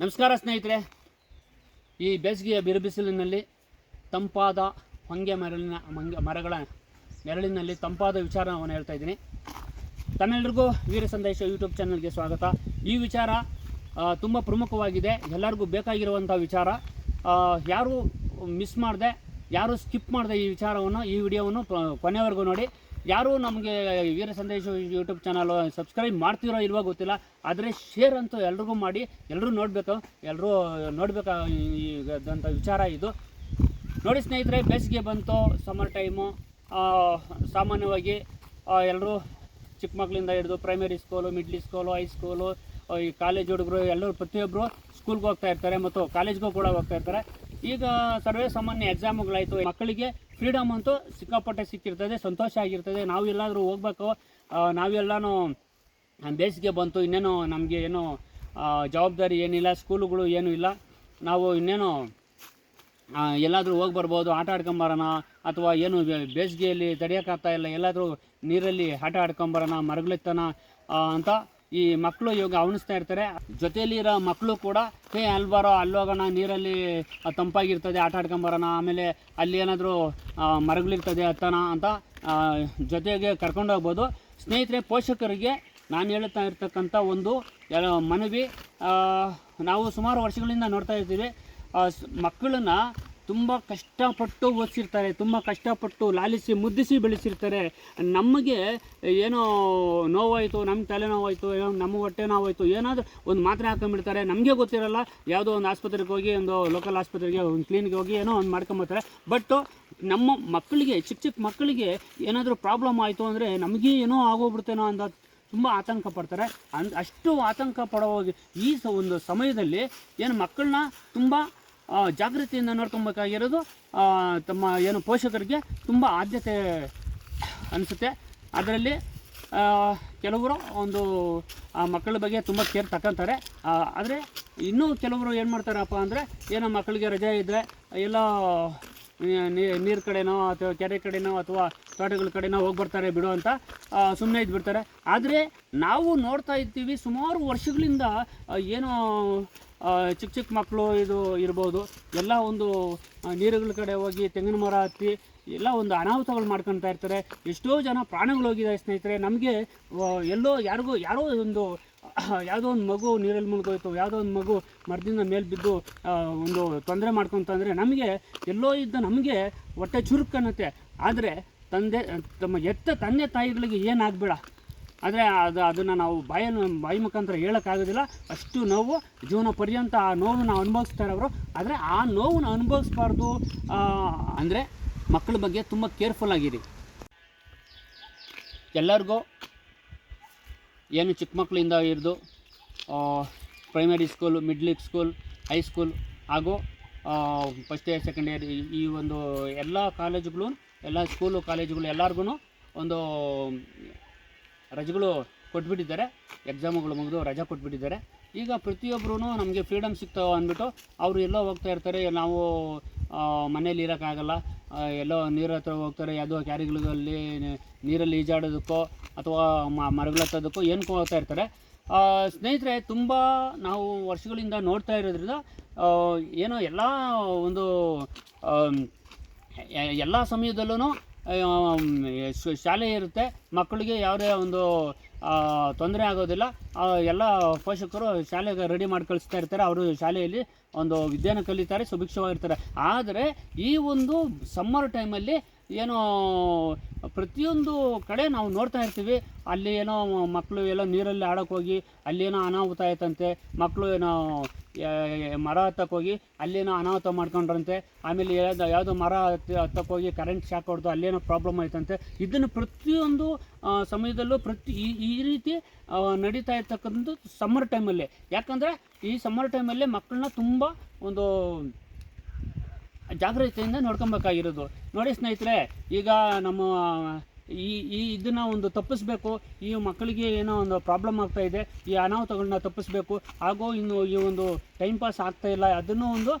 ನಮಸ್ಕಾರ ಸ್ನೇಹಿತರೆ. ಈ ಬೇಸಿಗೆಯ ಬಿರುಬಿಸಿಲಿನಲ್ಲಿ ತಂಪಾದ ಹೊಂಗೆ ಮರಗಳ ನೆರಳಿನಲ್ಲಿ ತಂಪಾದ ವಿಚಾರವನ್ನು ಹೇಳ್ತಾ ಇದ್ದೀನಿ. ತಮ್ಮೆಲ್ಲರಿಗೂ ವೀರ ಸಂದೇಶ ಯೂಟ್ಯೂಬ್ ಚಾನಲ್ಗೆ ಸ್ವಾಗತ. ಈ ವಿಚಾರ ತುಂಬ ಪ್ರಮುಖವಾಗಿದೆ, ಎಲ್ಲರಿಗೂ ಬೇಕಾಗಿರುವಂಥ ವಿಚಾರ. ಯಾರು ಮಿಸ್ ಮಾಡದೆ, ಯಾರು ಸ್ಕಿಪ್ ಮಾಡದೆ ಈ ವಿಚಾರವನ್ನು, ಈ ವಿಡಿಯೋವನ್ನು ಕೊನೆವರೆಗೂ ನೋಡಿ. ಯಾರು ನಮಗೆ ವೀರ ಸಂದೇಶ ಯೂಟ್ಯೂಬ್ ಚಾನಲ್ ಸಬ್ಸ್ಕ್ರೈಬ್ ಮಾಡ್ತಿರೋ ಇಲ್ವೋ ಗೊತ್ತಿಲ್ಲ, ಆದರೆ ಶೇರ್ ಅಂತೂ ಎಲ್ರಿಗೂ ಮಾಡಿ, ಎಲ್ಲರೂ ನೋಡಬೇಕಾದಂಥ ವಿಚಾರ ಇದು. ನೋಡಿ ಸ್ನೇಹಿತರೆ, ಬೇಸಿಗೆ ಬಂತು, ಸಮ್ಮರ್ ಟೈಮು. ಸಾಮಾನ್ಯವಾಗಿ ಎಲ್ಲರೂ ಚಿಕ್ಕ ಮಕ್ಕಳಿಂದ ಹಿಡಿದು primary school, middle school, high school, ಈ ಕಾಲೇಜ್ ಹುಡುಗರು ಎಲ್ಲರೂ ಪ್ರತಿಯೊಬ್ಬರು ಸ್ಕೂಲ್ಗೆ ಹೋಗ್ತಾ ಇರ್ತಾರೆ ಮತ್ತು ಕಾಲೇಜ್ಗೂ ಕೂಡ ಹೋಗ್ತಾ ಇರ್ತಾರೆ. ಈಗ ಸರ್ವೇ ಸಾಮಾನ್ಯ ಎಕ್ಸಾಮ್ಗಳಾಯಿತು, ಮಕ್ಕಳಿಗೆ ಫ್ರೀಡಮ್ ಅಂತೂ ಸಿಕ್ಕಾಪಟ್ಟೆ ಸಿಕ್ಕಿರ್ತದೆ, ಸಂತೋಷ ಆಗಿರ್ತದೆ. ನಾವು ಎಲ್ಲಾದರೂ ಹೋಗ್ಬೇಕು, ನಾವೆಲ್ಲನೂ ಬೇಸಿಗೆ ಬಂತು, ಇನ್ನೇನು ನಮಗೆ ಏನೋ ಜವಾಬ್ದಾರಿ ಏನಿಲ್ಲ, ಸ್ಕೂಲುಗಳು ಏನೂ ಇಲ್ಲ, ನಾವು ಇನ್ನೇನು ಎಲ್ಲಾದರೂ ಹೋಗಿ ಬರ್ಬೋದು, ಆಟ ಆಡ್ಕೊಂಬರೋಣ, ಅಥವಾ ಏನು ಬೇಸಿಗೆಯಲ್ಲಿ ತಡೆಯೋಕ್ಕಾಗ್ತಾ ಇಲ್ಲ, ಎಲ್ಲಾದರೂ ನೀರಲ್ಲಿ ಆಟ ಆಡ್ಕೊಂಬರೋಣ, ಮರಗಳಿತ್ತನ ಅಂತ ಈ ಮಕ್ಕಳು ಇವಾಗ ಅವನಿಸ್ತಾ ಇರ್ತಾರೆ. ಜೊತೆಯಲ್ಲಿರೋ ಮಕ್ಕಳು ಕೂಡ ಅಲ್ಬಾರೋ ಅಲ್ಲೋಗೋಣ, ನೀರಲ್ಲಿ ತಂಪಾಗಿರ್ತದೆ, ಆಟ ಆಡ್ಕೊಂಬರೋಣ, ಆಮೇಲೆ ಅಲ್ಲಿ ಏನಾದರೂ ಮರಗಳಿರ್ತದೆ ಹತ್ತೋಣ ಅಂತ ಜೊತೆಗೆ ಕರ್ಕೊಂಡೋಗ್ಬೋದು. ಸ್ನೇಹಿತರೆ, ಪೋಷಕರಿಗೆ ನಾನು ಹೇಳ್ತಾ ಇರ್ತಕ್ಕಂಥ ಒಂದು ಮನವಿ, ನಾವು ಸುಮಾರು ವರ್ಷಗಳಿಂದ ನೋಡ್ತಾ ಇರ್ತೀವಿ, ಮಕ್ಕಳನ್ನ ತುಂಬ ಕಷ್ಟಪಟ್ಟು ಓದಿಸಿರ್ತಾರೆ, ತುಂಬ ಕಷ್ಟಪಟ್ಟು ಲಾಲಿಸಿ ಮುದ್ದಿಸಿ ಬೆಳೆಸಿರ್ತಾರೆ. ನಮಗೆ ಏನೋ ನೋವಾಯಿತು, ನಮ್ಮ ತಲೆನೋವಾಯಿತು, ನಮ್ಮ ಹೊಟ್ಟೆ ನೋವಾಯಿತು, ಏನಾದರೂ ಒಂದು ಮಾತ್ರೆ ಹಾಕೊಂಡ್ಬಿಡ್ತಾರೆ, ನಮಗೆ ಗೊತ್ತಿರಲ್ಲ. ಯಾವುದೋ ಒಂದು ಆಸ್ಪತ್ರೆಗೆ ಹೋಗಿ, ಒಂದು ಲೋಕಲ್ ಆಸ್ಪತ್ರೆಗೆ, ಒಂದು ಕ್ಲಿನಿಕ್ಗೆ ಹೋಗಿ ಏನೋ ಒಂದು ಮಾಡ್ಕೊಂಬರ್ತಾರೆ. ಬಟ್ಟು ನಮ್ಮ ಮಕ್ಕಳಿಗೆ, ಚಿಕ್ಕ ಮಕ್ಕಳಿಗೆ ಏನಾದರೂ ಪ್ರಾಬ್ಲಮ್ ಆಯಿತು ಅಂದರೆ ನಮಗೇ ಏನೋ ಆಗೋಗ್ಬಿಡ್ತೇನೋ ಅಂತ ತುಂಬ ಆತಂಕ ಪಡ್ತಾರೆ. ಅಷ್ಟು ಆತಂಕ ಪಡೋಗಿ ಈ ಒಂದು ಸಮಯದಲ್ಲಿ ಏನು ಮಕ್ಕಳನ್ನ ತುಂಬ ಜಾಗೃತಿಯಿಂದ ನೋಡ್ಕೊಬೇಕಾಗಿರೋದು ತಮ್ಮ ಏನು ಪೋಷಕರಿಗೆ ತುಂಬ ಆದ್ಯತೆ ಅನಿಸುತ್ತೆ. ಅದರಲ್ಲಿ ಕೆಲವರು ಒಂದು ಮಕ್ಕಳ ಬಗ್ಗೆ ತುಂಬ ಕೇರ್ ತಗೊತಾರೆ. ಆದರೆ ಇನ್ನೂ ಕೆಲವರು ಏನು ಮಾಡ್ತಾರಪ್ಪ ಅಂದರೆ, ಏನೋ ಮಕ್ಕಳಿಗೆ ರಜೆ ಇದ್ದರೆ ಎಲ್ಲ ನೀರು ಕಡೆನೋ ಅಥವಾ ಕೆರೆ ಕಡೆನೋ ಅಥವಾ ತೋಟಗಳ ಕಡೆನೋ ಹೋಗಿ ಬರ್ತಾರೆ ಬಿಡು ಅಂತ ಸುಮ್ಮನೆ ಇದ್ಬಿಡ್ತಾರೆ. ಆದರೆ ನಾವು ನೋಡ್ತಾ ಇರ್ತೀವಿ, ಸುಮಾರು ವರ್ಷಗಳಿಂದ ಏನೋ ಚಿಕ್ಕ ಮಕ್ಕಳು ಇದು ಇರ್ಬೋದು, ಎಲ್ಲ ಒಂದು ನೀರುಗಳ ಕಡೆ ಹೋಗಿ ತೆಂಗಿನ ಮರ ಹತ್ತಿ ಎಲ್ಲ ಒಂದು ಅನಾಹುತಗಳು ಮಾಡ್ಕೊಳ್ತಾ ಇರ್ತಾರೆ. ಎಷ್ಟೋ ಜನ ಪ್ರಾಣಗಳು ಹೋಗಿದ್ದಾರೆ ಸ್ನೇಹಿತರೆ. ನಮಗೆ ಎಲ್ಲೋ ಯಾರೋ ಯಾವುದೋ ಒಂದು ಮಗು ನೀರಲ್ಲಿ ಮುಳುಗೋಯ್ತು, ಯಾವುದೋ ಒಂದು ಮಗು ಮರದಿಂದ ಮೇಲೆ ಬಿದ್ದು ಒಂದು ತೊಂದರೆ ಮಾಡ್ಕೊತಂದರೆ ನಮಗೆ ಎಲ್ಲೋ ಇದ್ದ ನಮಗೆ ಹೊಟ್ಟೆ ಚುರುಕನ್ನುತ್ತೆ. ಆದರೆ ತಮ್ಮ ತಂದೆ ತಾಯಿಗಳಿಗೆ ಏನಾಗಬೇಡ, ಆದರೆ ಅದನ್ನು ನಾವು ಬಾಯಿ ಮುಖಾಂತರ ಹೇಳೋಕ್ಕಾಗೋದಿಲ್ಲ. ಅಷ್ಟು ನೋವು ಜೀವನ ಪರ್ಯಂತ ಆ ನೋವನ್ನು ಅನುಭವಿಸ್ತಾರೆ ಅವರು. ಆದರೆ ಆ ನೋವನ್ನು ಅನುಭವಿಸ್ಬಾರ್ದು ಅಂದರೆ ಮಕ್ಕಳ ಬಗ್ಗೆ ತುಂಬ ಕೇರ್ಫುಲ್ ಆಗಿರಿ. ಎಲ್ಲರಿಗೂ ಏನು ಚಿಕ್ಕ ಮಕ್ಕಳಿಂದ ಹಿಡಿದು primary school, middle school, high school ಹಾಗೂ ಫಸ್ಟ್ ಇಯರ್, ಸೆಕೆಂಡ್ ಇಯರ್, ಈ ಒಂದು ಎಲ್ಲ ಕಾಲೇಜುಗಳು, ಎಲ್ಲ ಸ್ಕೂಲು ಕಾಲೇಜುಗಳು ಎಲ್ಲರಿಗೂ ಒಂದು ರಜೆಗಳು ಕೊಟ್ಬಿಟ್ಟಿದ್ದಾರೆ. ಎಕ್ಸಾಮುಗಳು ಮುಗಿದು ರಜೆ ಕೊಟ್ಬಿಟ್ಟಿದ್ದಾರೆ. ಈಗ ಪ್ರತಿಯೊಬ್ಬರೂ ನಮಗೆ ಫ್ರೀಡಮ್ ಸಿಗ್ತಾವೆ ಅಂದ್ಬಿಟ್ಟು ಅವರು ಎಲ್ಲೋ ಹೋಗ್ತಾ ಇರ್ತಾರೆ. ನಾವು ಮನೇಲಿ ಇರೋಕ್ಕಾಗಲ್ಲ, ಎಲ್ಲೋ ನೀರ ಹತ್ರ ಹೋಗ್ತಾರೆ, ಯಾವುದೋ ಕ್ಯಾರಿಗಳಲ್ಲಿ ನೀರಲ್ಲಿ ಈಜಾಡೋದಕ್ಕೋ ಅಥವಾ ಮರಗಳ ಹತ್ತೋದಕ್ಕೋ ಏನಕ್ಕೋ ಹೋಗ್ತಾ ಇರ್ತಾರೆ. ಸ್ನೇಹಿತರೆ, ತುಂಬ ನಾವು ವರ್ಷಗಳಿಂದ ನೋಡ್ತಾ ಇರೋದ್ರಿಂದ ಏನೋ ಎಲ್ಲ ಸಮಯದಲ್ಲೂ ಶಾಲೆ ಇರುತ್ತೆ, ಮಕ್ಕಳಿಗೆ ಯಾವುದೇ ಒಂದು ತೊಂದರೆ ಆಗೋದಿಲ್ಲ. ಎಲ್ಲ ಪೋಷಕರು ಶಾಲೆಗೆ ರೆಡಿ ಮಾಡಿ ಕಳಿಸ್ತಾ ಇರ್ತಾರೆ. ಅವರು ಶಾಲೆಯಲ್ಲಿ ಒಂದು ವಿದ್ಯೆಯನ್ನು ಕಲಿತಾರೆ, ಸುಭಿಕ್ಷವಾಗಿರ್ತಾರೆ. ಆದರೆ ಈ ಒಂದು ಸಮ್ಮರ್ ಟೈಮಲ್ಲಿ ಏನೋ ಪ್ರತಿಯೊಂದು ಕಡೆ ನಾವು ನೋಡ್ತಾ ಇರ್ತೀವಿ, ಅಲ್ಲಿ ಏನೋ ಮಕ್ಕಳು ಎಲ್ಲ ನೀರಲ್ಲಿ ಆಡೋಕ್ಕೆ ಹೋಗಿ ಅಲ್ಲೇನೋ ಅನಾಹುತ ಆಯ್ತಂತೆ, ಮಕ್ಕಳು ಏನೋ ಮರ ಹತ್ತಕ್ಕೆ ಹೋಗಿ ಅಲ್ಲೇನೋ ಅನಾಹುತ ಮಾಡ್ಕೊಂಡ್ರಂತೆ, ಆಮೇಲೆ ಯಾವುದೋ ಮರ ಹತ್ತಕ್ಕೆ ಹೋಗಿ ಕರೆಂಟ್ ಶಾಕ್ ಹೊಡೆದು ಅಲ್ಲೇನೋ ಪ್ರಾಬ್ಲಮ್ ಆಯ್ತಂತೆ. ಇದನ್ನು ಪ್ರತಿಯೊಂದು ಸಮಯದಲ್ಲೂ ಈ ರೀತಿ ನಡೀತಾ ಇರ್ತಕ್ಕಂಥದ್ದು ಸಮ್ಮರ್ ಟೈಮಲ್ಲಿ. ಯಾಕಂದರೆ ಈ ಸಮ್ಮರ್ ಟೈಮಲ್ಲಿ ಮಕ್ಕಳನ್ನ ತುಂಬ ಒಂದು ಜಾಗೃತಿಯಿಂದ ನೋಡ್ಕೊಬೇಕಾಗಿರೋದು. ನೋಡಿ ಸ್ನೇಹಿತರೆ, ಈಗ ನಮ್ಮ ಇದನ್ನು ಒಂದು ತಪ್ಪಿಸ್ಬೇಕು, ಈ ಮಕ್ಕಳಿಗೆ ಏನೋ ಒಂದು ಪ್ರಾಬ್ಲಮ್ ಆಗ್ತಾ ಇದೆ, ಈ ಅನಾಹುತಗಳನ್ನ ತಪ್ಪಿಸ್ಬೇಕು, ಹಾಗೂ ಇನ್ನು ಈ ಒಂದು ಟೈಮ್ ಪಾಸ್ ಆಗ್ತಾ ಇಲ್ಲ, ಅದನ್ನು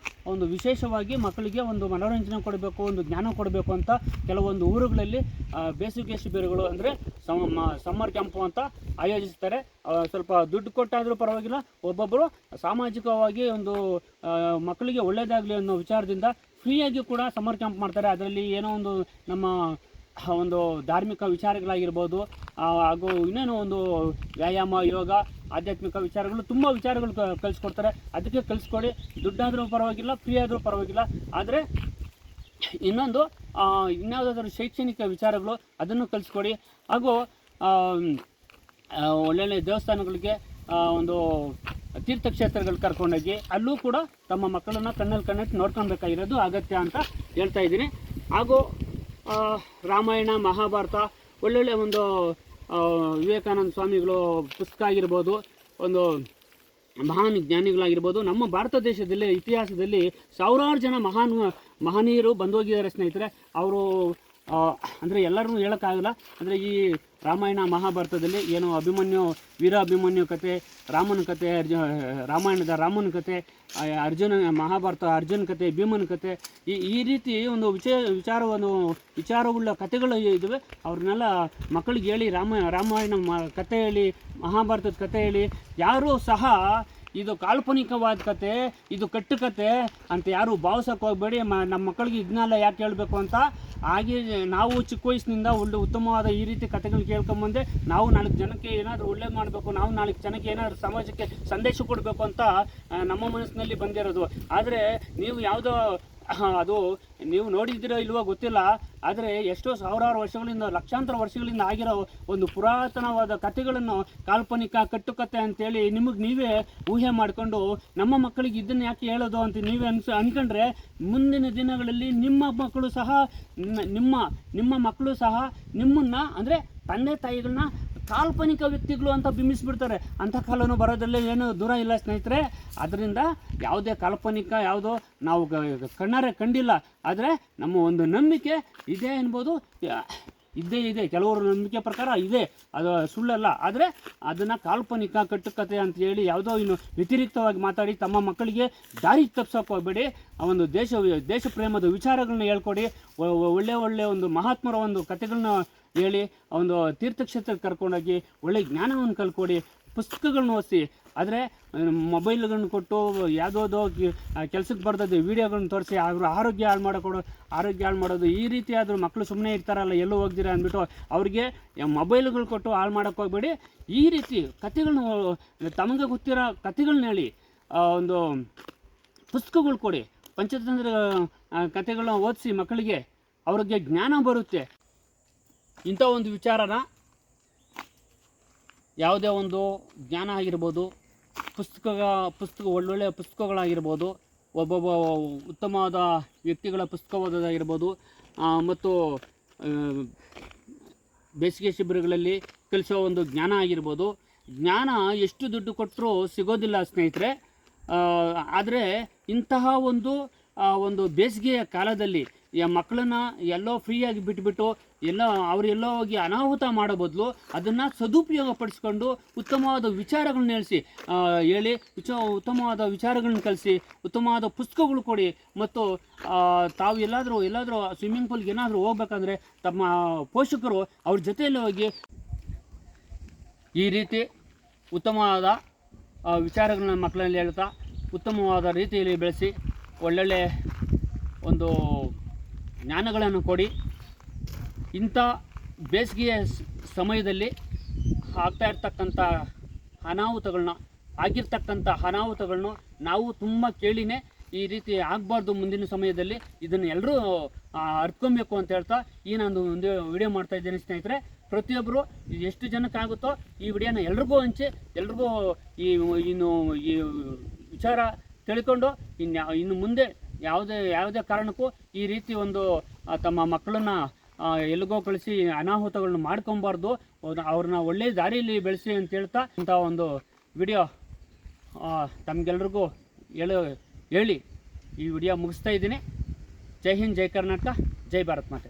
ಒಂದು ವಿಶೇಷವಾಗಿ ಮಕ್ಕಳಿಗೆ ಒಂದು ಮನೋರಂಜನೆ ಕೊಡಬೇಕು, ಒಂದು ಜ್ಞಾನ ಕೊಡಬೇಕು ಅಂತ ಕೆಲವೊಂದು ಊರುಗಳಲ್ಲಿ ಬೇಸಿಗೆ ಶಿಬಿರಗಳು ಅಂದರೆ ಸಮ್ಮರ್ ಕ್ಯಾಂಪು ಅಂತ ಆಯೋಜಿಸ್ತಾರೆ. ಸ್ವಲ್ಪ ದುಡ್ಡು ಕೊಟ್ಟಾದರೂ ಪರವಾಗಿಲ್ಲ, ಒಬ್ಬೊಬ್ಬರು ಸಾಮಾಜಿಕವಾಗಿ ಒಂದು ಮಕ್ಕಳಿಗೆ ಒಳ್ಳೆಯದಾಗಲಿ ಅನ್ನೋ ವಿಚಾರದಿಂದ ಫ್ರೀಯಾಗಿ ಕೂಡ ಸಮ್ಮರ್ ಕ್ಯಾಂಪ್ ಮಾಡ್ತಾರೆ. ಅದರಲ್ಲಿ ಏನೋ ಒಂದು ನಮ್ಮ ಒಂದು ಧಾರ್ಮಿಕ ವಿಚಾರಗಳಾಗಿರ್ಬೋದು, ಹಾಗೂ ಇನ್ನೇನೋ ಒಂದು ವ್ಯಾಯಾಮ, ಯೋಗ, ಆಧ್ಯಾತ್ಮಿಕ ವಿಚಾರಗಳು, ತುಂಬ ವಿಚಾರಗಳು ಕಲಿಸ್ಕೊಡ್ತಾರೆ. ಅದಕ್ಕೆ ಕಲಿಸ್ಕೊಡಿ, ದುಡ್ಡಾದರೂ ಪರವಾಗಿಲ್ಲ, ಫ್ರೀ ಆದರೂ ಪರವಾಗಿಲ್ಲ. ಆದರೆ ಇನ್ನೊಂದು ಇನ್ಯಾವುದಾದ್ರೂ ಶೈಕ್ಷಣಿಕ ವಿಚಾರಗಳು ಅದನ್ನು ಕಲಿಸ್ಕೊಡಿ. ಹಾಗೂ ಒಳ್ಳೊಳ್ಳೆ ದೇವಸ್ಥಾನಗಳಿಗೆ, ಒಂದು ತೀರ್ಥಕ್ಷೇತ್ರಗಳು ಕರ್ಕೊಂಡೋಗಿ ಅಲ್ಲೂ ಕೂಡ ತಮ್ಮ ಮಕ್ಕಳನ್ನು ಕಣ್ಣಿಟ್ಟು ನೋಡ್ಕೊಳ್ಬೇಕಾಗಿರೋದು ಅಗತ್ಯ ಅಂತ ಹೇಳ್ತಾ ಇದ್ದೀನಿ. ಹಾಗೂ ರಾಮಾಯಣ, ಮಹಾಭಾರತ, ಒಳ್ಳೊಳ್ಳೆ ಒಂದು ವಿವೇಕಾನಂದ ಸ್ವಾಮಿಗಳು ಪುಸ್ತಕ ಆಗಿರ್ಬೋದು, ಒಂದು ಮಹಾನ್ ಜ್ಞಾನಿಗಳಾಗಿರ್ಬೋದು. ನಮ್ಮ ಭಾರತ ದೇಶದಲ್ಲಿ ಇತಿಹಾಸದಲ್ಲಿ ಸಾವಿರಾರು ಜನ ಮಹನೀಯರು ಬಂದೋಗಿದ್ದಾರೆ ಸ್ನೇಹಿತರೆ. ಅವರು ಅಂದರೆ ಎಲ್ಲರೂ ಹೇಳೋಕ್ಕಾಗಲ್ಲ. ಅಂದರೆ ಈ ರಾಮಾಯಣ ಮಹಾಭಾರತದಲ್ಲಿ ಏನೋ ವೀರ ಅಭಿಮನ್ಯು ಕತೆ, ರಾಮನ ಕತೆ, ರಾಮಾಯಣದ ರಾಮನ ಕತೆ, ಮಹಾಭಾರತ ಅರ್ಜುನ ಕತೆ, ಭೀಮನ ಕತೆ, ಈ ರೀತಿ ಒಂದು ವಿಚಾರವುಳ್ಳ ಕಥೆಗಳು ಇದ್ದಾವೆ. ಅವ್ರನ್ನೆಲ್ಲ ಮಕ್ಕಳಿಗೆ ಹೇಳಿ, ರಾಮಾಯಣ ಕತೆ ಹೇಳಿ, ಮಹಾಭಾರತದ ಕತೆ ಹೇಳಿ. ಯಾರೂ ಸಹ ಇದು ಕಾಲ್ಪನಿಕವಾದ ಕತೆ, ಇದು ಕಟ್ಟುಕತೆ ಅಂತ ಯಾರು ಭಾವಿಸೋಕೆ ಹೋಗಬೇಡಿ. ನಮ್ಮ ಮಕ್ಕಳಿಗೆ ಇದನ್ನೆಲ್ಲ ಯಾಕೆ ಹೇಳಬೇಕು ಅಂತ. ಹಾಗೆ ನಾವು ಚಿಕ್ಕ ವಯಸ್ಸಿನಿಂದ ಉತ್ತಮವಾದ ಈ ರೀತಿ ಕಥೆಗಳು ಕೇಳ್ಕೊಂಬಂದೆ ನಾವು 4 ಜನಕ್ಕೆ ಏನಾದರೂ ಒಳ್ಳೇದು ಮಾಡಬೇಕು, ನಾವು 4 ಜನಕ್ಕೆ ಏನಾದರೂ ಸಮಾಜಕ್ಕೆ ಸಂದೇಶ ಕೊಡಬೇಕು ಅಂತ ನಮ್ಮ ಮನಸ್ಸಿನಲ್ಲಿ ಬಂದಿರೋದು. ಆದರೆ ನೀವು ಯಾವುದೋ ಅದು ನೀವು ನೋಡಿದ್ದೀರೋ ಇಲ್ವೋ ಗೊತ್ತಿಲ್ಲ, ಆದರೆ ಎಷ್ಟೋ ಸಾವಿರಾರು ವರ್ಷಗಳಿಂದ, ಲಕ್ಷಾಂತರ ವರ್ಷಗಳಿಂದ ಆಗಿರೋ ಒಂದು ಪುರಾತನವಾದ ಕಥೆಗಳನ್ನು ಕಾಲ್ಪನಿಕ ಕಟ್ಟುಕತೆ ಅಂತೇಳಿ ನಿಮಗೆ ನೀವೇ ಊಹೆ ಮಾಡಿಕೊಂಡು ನಮ್ಮ ಮಕ್ಕಳಿಗೆ ಇದನ್ನು ಯಾಕೆ ಹೇಳೋದು ಅಂತ ನೀವೇ ಅನ್ಕೊಂಡ್ರೆ ಮುಂದಿನ ದಿನಗಳಲ್ಲಿ ನಿಮ್ಮ ಮಕ್ಕಳು ಸಹ ನಿಮ್ಮನ್ನು ಅಂದರೆ ತಂದೆ ತಾಯಿಗಳನ್ನ ಕಾಲ್ಪನಿಕ ವ್ಯಕ್ತಿಗಳು ಅಂತ ಬಿಂಬಿಸ್ಬಿಡ್ತಾರೆ. ಅಂಥ ಕಾಲನೂ ಬರೋದ್ರಲ್ಲೇ ಏನು ದೂರ ಇಲ್ಲ ಸ್ನೇಹಿತರೆ. ಅದರಿಂದ ಯಾವುದೇ ಕಾಲ್ಪನಿಕ ಯಾವುದೋ ನಾವು ಕಣ್ಣಾರೆ ಕಂಡಿಲ್ಲ, ಆದರೆ ನಮ್ಮ ಒಂದು ನಂಬಿಕೆ ಇದೆ ಎನ್ಬೋದು, ಇದ್ದೇ ಕೆಲವರು ನಂಬಿಕೆ ಪ್ರಕಾರ ಇದೆ, ಅದು ಸುಳ್ಳಲ್ಲ. ಆದರೆ ಅದನ್ನು ಕಾಲ್ಪನಿಕ ಕಟ್ಟುಕತೆ ಅಂತ ಹೇಳಿ ಯಾವುದೋ ಇನ್ನು ವ್ಯತಿರಿಕ್ತವಾಗಿ ಮಾತಾಡಿ ತಮ್ಮ ಮಕ್ಕಳಿಗೆ ದಾರಿ ತಪ್ಪಿಸೋಕೆ ಹೋಗಬೇಡಿ. ಆ ಒಂದು ದೇಶ ಪ್ರೇಮದ ವಿಚಾರಗಳನ್ನ ಹೇಳ್ಕೊಡಿ. ಒಳ್ಳೆ ಒಂದು ಮಹಾತ್ಮರ ಒಂದು ಕಥೆಗಳನ್ನ ಹೇಳಿ, ಒಂದು ತೀರ್ಥಕ್ಷೇತ್ರಕ್ಕೆ ಕರ್ಕೊಂಡೋಗಿ ಒಳ್ಳೆ ಜ್ಞಾನವನ್ನು ಕಲ್ಕೊಡಿ, ಪುಸ್ತಕಗಳನ್ನ ಓದಿಸಿ. ಆದರೆ ಮೊಬೈಲ್ಗಳನ್ನ ಕೊಟ್ಟು ಯಾವುದೋ ಕೆಲಸಕ್ಕೆ ಬರ್ದದ್ದು ವೀಡಿಯೋಗಳನ್ನ ತೋರಿಸಿ ಅವರು ಆರೋಗ್ಯ ಹಾಳು ಮಾಡೋದು, ಈ ರೀತಿ ಆದರೂ ಮಕ್ಕಳು ಸುಮ್ಮನೆ ಇರ್ತಾರಲ್ಲ, ಎಲ್ಲೂ ಹೋಗ್ದಿರ ಅಂದ್ಬಿಟ್ಟು ಅವ್ರಿಗೆ ಮೊಬೈಲ್ಗಳು ಕೊಟ್ಟು ಹಾಳು ಮಾಡೋಕ್ಕೆ ಹೋಗಬೇಡಿ. ಈ ರೀತಿ ಕಥೆಗಳನ್ನ ತಮಗೆ ಗೊತ್ತಿರೋ ಕಥೆಗಳನ್ನ ಹೇಳಿ, ಒಂದು ಪುಸ್ತಕಗಳು ಕೊಡಿ, ಪಂಚತಂತ್ರ ಕಥೆಗಳನ್ನ ಓದಿಸಿ ಮಕ್ಕಳಿಗೆ, ಅವ್ರಿಗೆ ಜ್ಞಾನ ಬರುತ್ತೆ. ಇಂಥ ಒಂದು ವಿಚಾರನ ಯಾವುದೇ ಒಂದು ಜ್ಞಾನ ಆಗಿರ್ಬೋದು, ಪುಸ್ತಕ ಒಳ್ಳೊಳ್ಳೆಯ ಪುಸ್ತಕಗಳಾಗಿರ್ಬೋದು, ಒಬ್ಬೊಬ್ಬ ಉತ್ತಮವಾದ ವ್ಯಕ್ತಿಗಳ ಪುಸ್ತಕ ಓದೋದಾಗಿರ್ಬೋದು, ಮತ್ತು ಬೇಸಿಗೆ ಶಿಬಿರಗಳಲ್ಲಿ ಕಲಿಸೋ ಒಂದು ಜ್ಞಾನ ಆಗಿರ್ಬೋದು. ಜ್ಞಾನ ಎಷ್ಟು ದುಡ್ಡು ಕೊಟ್ಟರೂ ಸಿಗೋದಿಲ್ಲ ಸ್ನೇಹಿತರೆ. ಆದರೆ ಇಂತಹ ಒಂದು ಬೇಸಿಗೆಯ ಕಾಲದಲ್ಲಿ ಮಕ್ಕಳನ್ನ ಎಲ್ಲೋ ಫ್ರೀಯಾಗಿ ಬಿಟ್ಬಿಟ್ಟು ಅವರೆಲ್ಲೋ ಹೋಗಿ ಅನಾಹುತ ಮಾಡೋ ಬದಲು ಅದನ್ನು ಸದುಪಯೋಗ ಪಡಿಸ್ಕೊಂಡು ಉತ್ತಮವಾದ ವಿಚಾರಗಳನ್ನ ಹೇಳಿ ಉತ್ತಮವಾದ ವಿಚಾರಗಳನ್ನ ಕಲಿಸಿ, ಉತ್ತಮವಾದ ಪುಸ್ತಕಗಳು ಕೊಡಿ. ಮತ್ತು ತಾವು ಎಲ್ಲಾದರೂ ಸ್ವಿಮ್ಮಿಂಗ್ ಪೂಲ್ಗೆ ಏನಾದರೂ ಹೋಗ್ಬೇಕಂದ್ರೆ ತಮ್ಮ ಪೋಷಕರು ಅವ್ರ ಜೊತೆಯಲ್ಲಿ ಹೋಗಿ ಈ ರೀತಿ ಉತ್ತಮವಾದ ವಿಚಾರಗಳನ್ನ ಮಕ್ಕಳಲ್ಲಿ ಹೇಳ್ತಾ ಉತ್ತಮವಾದ ರೀತಿಯಲ್ಲಿ ಬೆಳೆಸಿ ಒಳ್ಳೊಳ್ಳೆ ಒಂದು ಜ್ಞಾನಗಳನ್ನು ಕೊಡಿ. ಇಂಥ ಬೇಸಿಗೆಯ ಸಮಯದಲ್ಲಿ ಆಗಿರ್ತಕ್ಕಂಥ ಅನಾಹುತಗಳನ್ನ ನಾವು ತುಂಬ ಕೇಳಿನೇ ಈ ರೀತಿ ಆಗಬಾರ್ದು. ಮುಂದಿನ ಸಮಯದಲ್ಲಿ ಇದನ್ನು ಎಲ್ಲರೂ ಅರ್ತ್ಕೊಬೇಕು ಅಂತ ಹೇಳ್ತಾ ನಾನು ಒಂದು ವಿಡಿಯೋ ಮಾಡ್ತಾ ಇದ್ದೇನೆ ಸ್ನೇಹಿತರೆ. ಪ್ರತಿಯೊಬ್ಬರು ಎಷ್ಟು ಜನಕ್ಕಾಗುತ್ತೋ ಈ ವಿಡಿಯೋನ ಎಲ್ರಿಗೂ ಹಂಚಿ, ಎಲ್ರಿಗೂ ಈ ವಿಚಾರ ತಿಳ್ಕೊಂಡು ಇನ್ನು ಮುಂದೆ ಯಾವುದೇ ಕಾರಣಕ್ಕೂ ಈ ರೀತಿ ಒಂದು ತಮ್ಮ ಮಕ್ಕಳನ್ನ ಎಲ್ಲಿಗೋ ಕಳಿಸಿ ಅನಾಹುತಗಳನ್ನ ಮಾಡ್ಕೊಬಾರ್ದು, ಅವ್ರನ್ನ ಒಳ್ಳೆಯ ದಾರಿಯಲ್ಲಿ ಬೆಳೆಸಿ ಅಂತ ಹೇಳ್ತಾ ಇಂಥ ಒಂದು ವಿಡಿಯೋ ತಮಗೆಲ್ರಿಗೂ ಹೇಳಿ ಈ ವಿಡಿಯೋ ಮುಗಿಸ್ತಾ ಇದ್ದೀನಿ. ಜೈ ಹಿಂದ್, ಜೈ ಕರ್ನಾಟಕ, ಜೈ ಭಾರತ್ ಮಾತೆ.